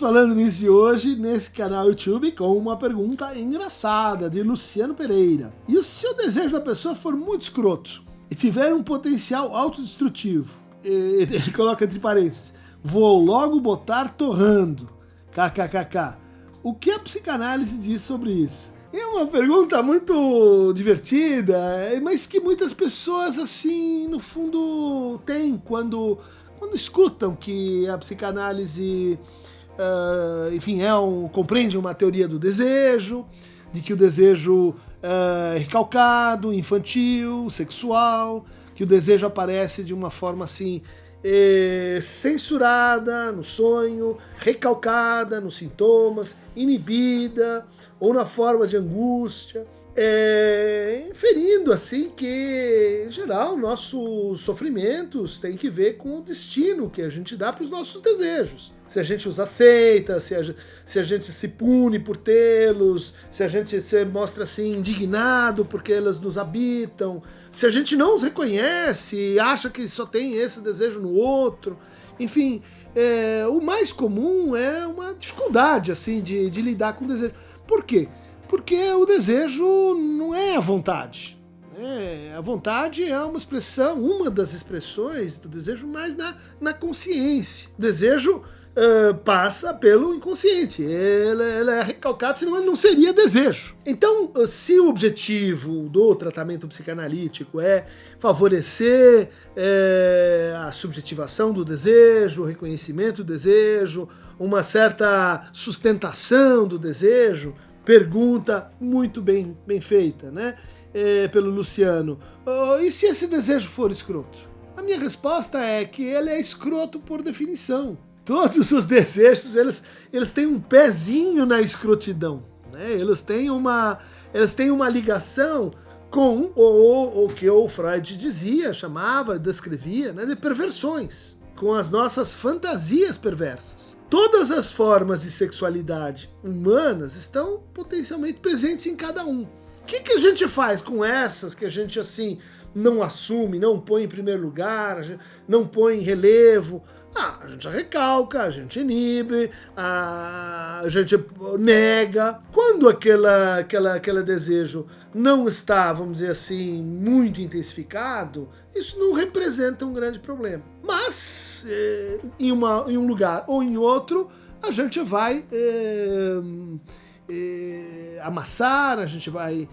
Falando Nisso de hoje, nesse canal YouTube, com uma pergunta engraçada de Luciano Pereira. E se o desejo da pessoa for muito escroto e tiver um potencial autodestrutivo? Ele coloca entre parênteses, vou logo botar torrando, kkkk. O que a psicanálise diz sobre isso? É uma pergunta muito divertida, mas que muitas pessoas, assim, no fundo, têm quando escutam que a psicanálise, enfim, compreende uma teoria do desejo, de que o desejo é recalcado, infantil, sexual, que o desejo aparece de uma forma, assim, censurada no sonho, recalcada nos sintomas, inibida ou na forma de angústia, inferindo assim que, em geral, nossos sofrimentos têm que ver com o destino que a gente dá para os nossos desejos. Se a gente os aceita, se a gente se pune por tê-los, se a gente se mostra assim indignado porque elas nos habitam, se a gente não os reconhece e acha que só tem esse desejo no outro. Enfim, o mais comum é uma dificuldade assim, de lidar com o desejo. Por quê? Porque o desejo não é a vontade. A vontade é uma das expressões do desejo, mas na consciência. O desejo passa pelo inconsciente, ele é recalcado, senão ele não seria desejo. Então, se o objetivo do tratamento psicanalítico é favorecer a subjetivação do desejo, o reconhecimento do desejo, uma certa sustentação do desejo, pergunta muito bem feita, né? Pelo Luciano. E se esse desejo for escroto? A minha resposta é que ele é escroto por definição. Todos os desejos, eles têm um pezinho na escrotidão, né? Eles têm uma ligação com o que o Freud dizia, chamava, descrevia, né, de perversões, com as nossas fantasias perversas. Todas as formas de sexualidade humanas estão potencialmente presentes em cada um. O que a gente faz com essas que a gente assim não assume, não põe em primeiro lugar, não põe em relevo? A gente recalca, a gente inibe, a gente nega. Quando aquele desejo não está, vamos dizer assim, muito intensificado, isso não representa um grande problema. Mas, em um lugar ou em outro, a gente vai amassar, a gente vai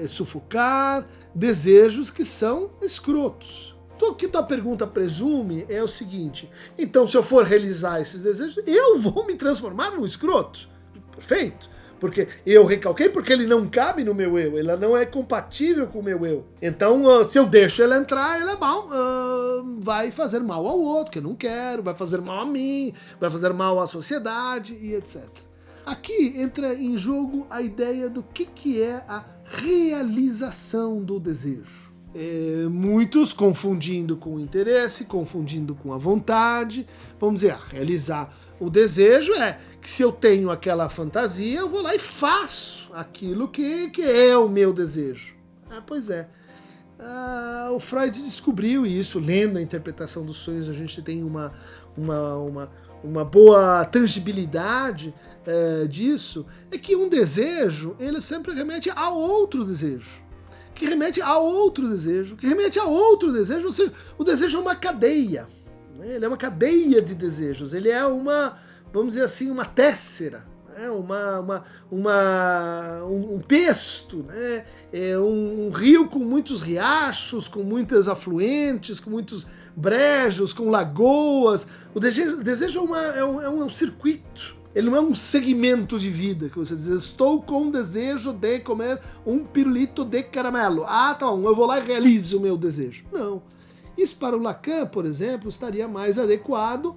sufocar desejos que são escrotos. O que tua pergunta presume é o seguinte: então, se eu for realizar esses desejos, eu vou me transformar num escroto. Perfeito. Porque eu recalquei porque ele não cabe no meu eu, ele não é compatível com o meu eu. Então, se eu deixo ele entrar, ele é mal, vai fazer mal ao outro, que eu não quero, vai fazer mal a mim, vai fazer mal à sociedade e etc. Aqui entra em jogo a ideia do que é a realização do desejo. Muitos confundindo com o interesse, confundindo com a vontade. Vamos dizer, realizar o desejo é que se eu tenho aquela fantasia, eu vou lá e faço aquilo que é o meu desejo. Pois é. O Freud descobriu isso, lendo a interpretação dos sonhos, a gente tem uma boa tangibilidade disso, é que um desejo, ele sempre remete a outro desejo. Que remete a outro desejo, que remete a outro desejo, ou seja, o desejo é uma cadeia, né? Ele é uma cadeia de desejos, ele é vamos dizer assim, uma téssera, né? Um texto, né? É um rio com muitos riachos, com muitas afluentes, com muitos brejos, com lagoas. O desejo é um circuito. Ele não é um segmento de vida, que você diz, estou com desejo de comer um pirulito de caramelo. Tá bom, eu vou lá e realizo o meu desejo. Não. Isso para o Lacan, por exemplo, estaria mais adequado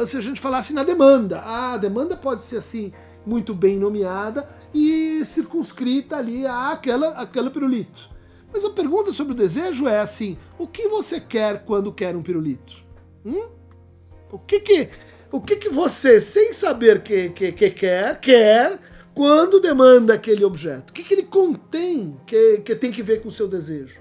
se a gente falasse na demanda. A demanda pode ser assim, muito bem nomeada e circunscrita ali àquele pirulito. Mas a pergunta sobre o desejo é assim, o que você quer quando quer um pirulito? O que você, sem saber que quer quando demanda aquele objeto? O que ele contém que tem que ver com o seu desejo?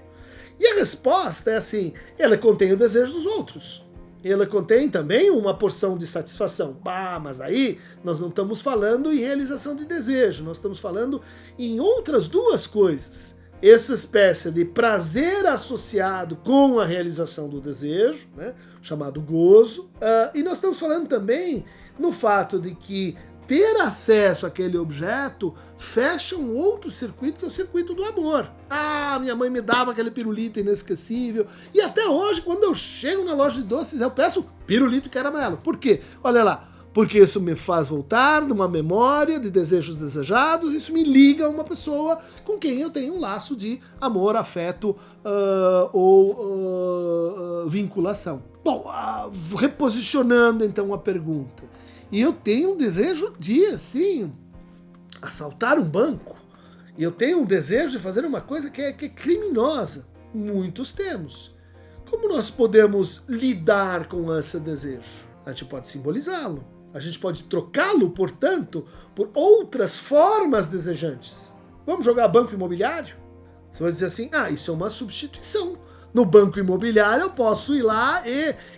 E a resposta é assim, ela contém o desejo dos outros. Ela contém também uma porção de satisfação. Mas aí nós não estamos falando em realização de desejo, nós estamos falando em outras duas coisas. Essa espécie de prazer associado com a realização do desejo, né, chamado gozo. E nós estamos falando também no fato de que ter acesso àquele objeto fecha um outro circuito, que é o circuito do amor. Minha mãe me dava aquele pirulito inesquecível. E até hoje, quando eu chego na loja de doces, eu peço pirulito e caramelo. Por quê? Olha lá. Porque isso me faz voltar numa memória de desejos desejados, isso me liga a uma pessoa com quem eu tenho um laço de amor, afeto ou vinculação. Bom, reposicionando então a pergunta. E eu tenho um desejo de, assim, assaltar um banco. E eu tenho um desejo de fazer uma coisa que é criminosa. Muitos temos. Como nós podemos lidar com esse desejo? A gente pode simbolizá-lo. A gente pode trocá-lo, portanto, por outras formas desejantes. Vamos jogar banco imobiliário? Você vai dizer assim, isso é uma substituição. No banco imobiliário eu posso ir lá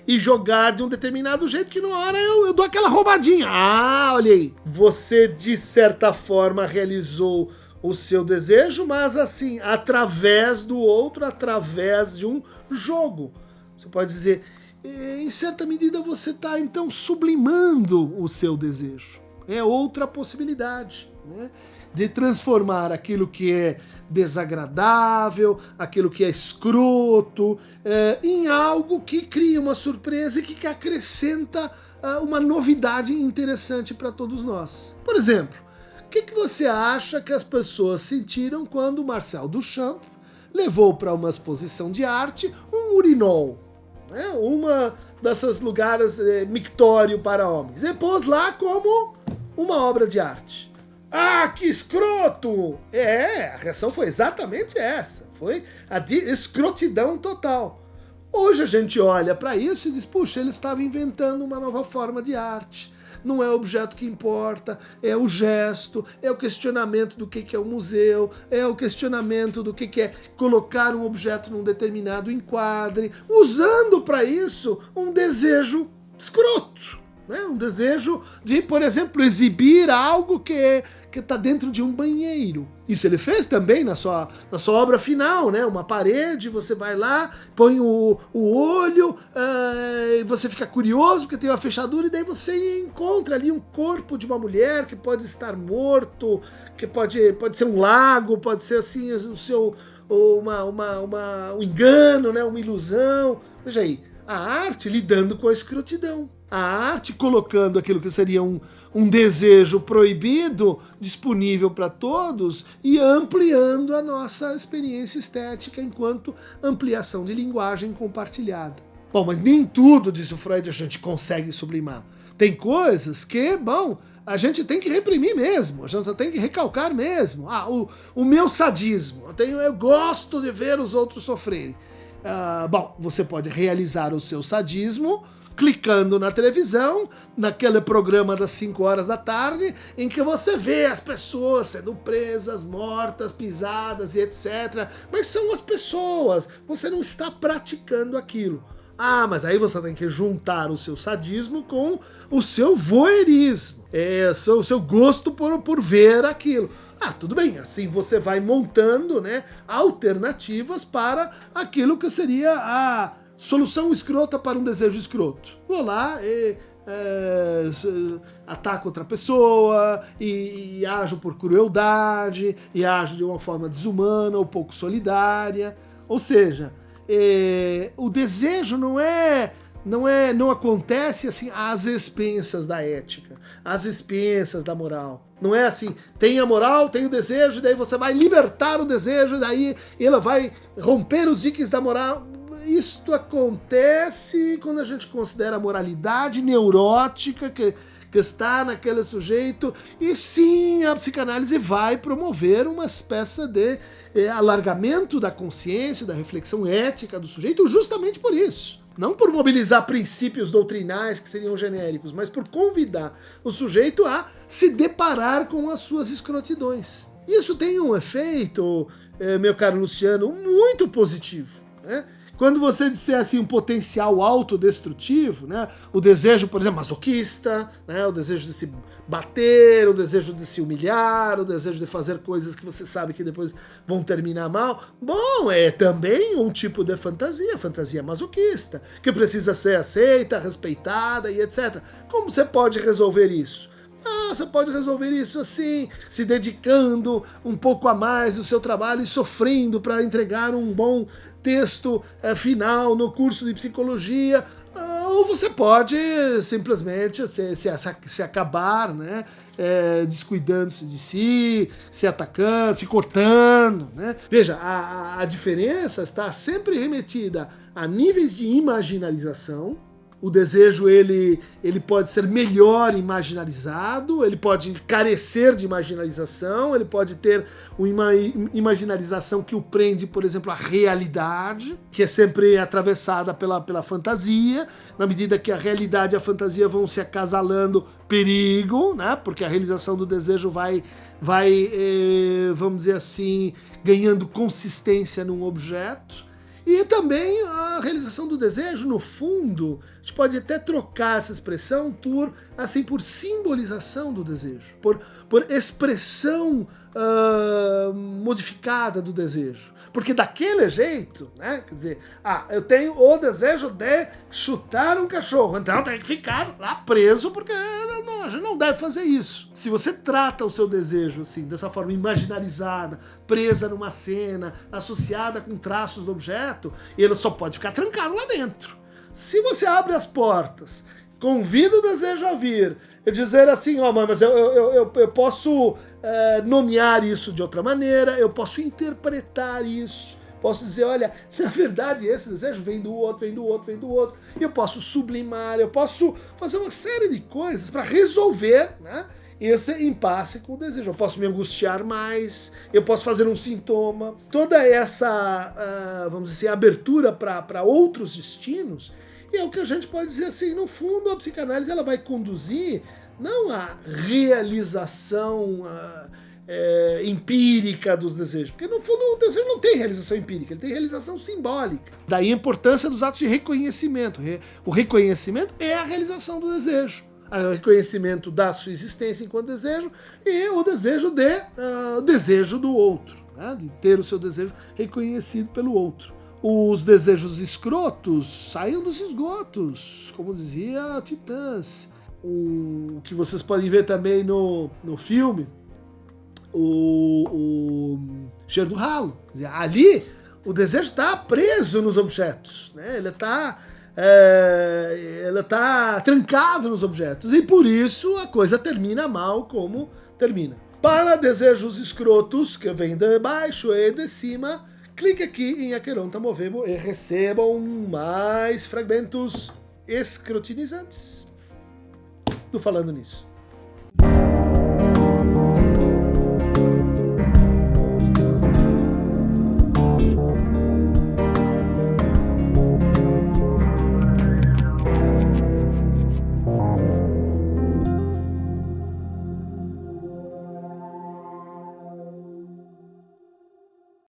e jogar de um determinado jeito que na hora eu dou aquela roubadinha. Olha aí. Você, de certa forma, realizou o seu desejo, mas assim, através do outro, através de um jogo. Você pode dizer, em certa medida você está então sublimando o seu desejo. É outra possibilidade, né? De transformar aquilo que é desagradável, aquilo que é escroto, em algo que cria uma surpresa e que acrescenta uma novidade interessante para todos nós. Por exemplo, o que você acha que as pessoas sentiram quando Marcel Duchamp levou para uma exposição de arte um urinol? Uma dessas lugares mictório para homens. E pôs lá como uma obra de arte. Que escroto! A reação foi exatamente essa. Foi a de escrotidão total. Hoje a gente olha para isso e diz, puxa, ele estava inventando uma nova forma de arte. Não é o objeto que importa, é o gesto, é o questionamento do que é um museu, é o questionamento do que é colocar um objeto num determinado enquadre, usando para isso um desejo escroto, né? Um desejo de, por exemplo, exibir algo que está dentro de um banheiro. Isso ele fez também na sua obra final, né? Uma parede, você vai lá, põe o olho, e você fica curioso porque tem uma fechadura, e daí você encontra ali um corpo de uma mulher que pode estar morto, que pode ser um lago, pode ser assim um engano, né? Uma ilusão. Veja aí, a arte lidando com a escrotidão. A arte colocando aquilo que seria um desejo proibido disponível para todos e ampliando a nossa experiência estética enquanto ampliação de linguagem compartilhada. Bom, mas nem tudo, disse o Freud, a gente consegue sublimar. Tem coisas que, a gente tem que reprimir mesmo, a gente tem que recalcar mesmo. O meu sadismo, eu gosto de ver os outros sofrerem. Você pode realizar o seu sadismo clicando na televisão, naquele programa das 5 horas da tarde, em que você vê as pessoas sendo presas, mortas, pisadas e etc. Mas são as pessoas, você não está praticando aquilo. Mas aí você tem que juntar o seu sadismo com o seu voyeurismo, o seu gosto por ver aquilo. Tudo bem, assim você vai montando, né, alternativas para aquilo que seria a solução escrota para um desejo escroto. Vou lá e ataco outra pessoa, e ajo por crueldade, e ajo de uma forma desumana ou pouco solidária. Ou seja, o desejo não acontece assim às expensas da ética, às expensas da moral. Não é assim, tem a moral, tem o desejo, e daí você vai libertar o desejo, e daí ela vai romper os diques da moral. Isto acontece quando a gente considera a moralidade neurótica que está naquele sujeito, e sim, a psicanálise vai promover uma espécie de alargamento da consciência, da reflexão ética do sujeito, justamente por isso. Não por mobilizar princípios doutrinais que seriam genéricos, mas por convidar o sujeito a se deparar com as suas escrotidões. Isso tem um efeito, meu caro Luciano, muito positivo, né? Quando você disser assim um potencial autodestrutivo, né? O desejo, por exemplo, masoquista, né? O desejo de se bater, o desejo de se humilhar, o desejo de fazer coisas que você sabe que depois vão terminar mal. Bom, é também um tipo de fantasia masoquista, que precisa ser aceita, respeitada e etc. Como você pode resolver isso? Você pode resolver isso assim, se dedicando um pouco a mais do seu trabalho e sofrendo para entregar um bom texto final no curso de psicologia. Ou você pode simplesmente se acabar, né? Descuidando-se de si, se atacando, se cortando, né? Veja, a diferença está sempre remetida a níveis de imaginalização. O desejo ele pode ser melhor imaginalizado, ele pode carecer de imaginalização, ele pode ter uma imaginalização que o prende, por exemplo, à realidade, que é sempre atravessada pela fantasia. Na medida que a realidade e a fantasia vão se acasalando, perigo, né? Porque a realização do desejo vai vamos dizer assim, ganhando consistência num objeto. E também a realização do desejo, no fundo, a gente pode até trocar essa expressão por simbolização do desejo, por expressão modificada do desejo. Porque daquele jeito, né, quer dizer, eu tenho o desejo de chutar um cachorro, então tem que ficar lá preso, porque a gente não deve fazer isso. Se você trata o seu desejo assim, dessa forma imaginarizada, presa numa cena, associada com traços do objeto, ele só pode ficar trancado lá dentro. Se você abre as portas, convida o desejo a vir, e dizer assim, mas eu posso nomear isso de outra maneira, eu posso interpretar isso, posso dizer, olha, na verdade esse desejo vem do outro, e eu posso sublimar, eu posso fazer uma série de coisas para resolver, né, esse impasse com o desejo. Eu posso me angustiar mais, eu posso fazer um sintoma. Toda essa, vamos dizer assim, abertura para outros destinos, e é o que a gente pode dizer assim, no fundo a psicanálise ela vai conduzir não a realização empírica dos desejos, porque no fundo o desejo não tem realização empírica, ele tem realização simbólica. Daí a importância dos atos de reconhecimento. O reconhecimento é a realização do desejo, o reconhecimento da sua existência enquanto desejo e o desejo do outro, né? De ter o seu desejo reconhecido pelo outro. Os desejos escrotos saiam dos esgotos, como dizia Titãs. O que vocês podem ver também no filme, o Cheiro do Ralo. Ali, o desejo está preso nos objetos, né? Ele está trancado nos objetos, e por isso a coisa termina mal como termina. Para desejos escrotos, que vem de baixo e de cima, clique aqui em Aqueronta Movebo e recebam mais fragmentos escrotinizantes do Falando Nisso.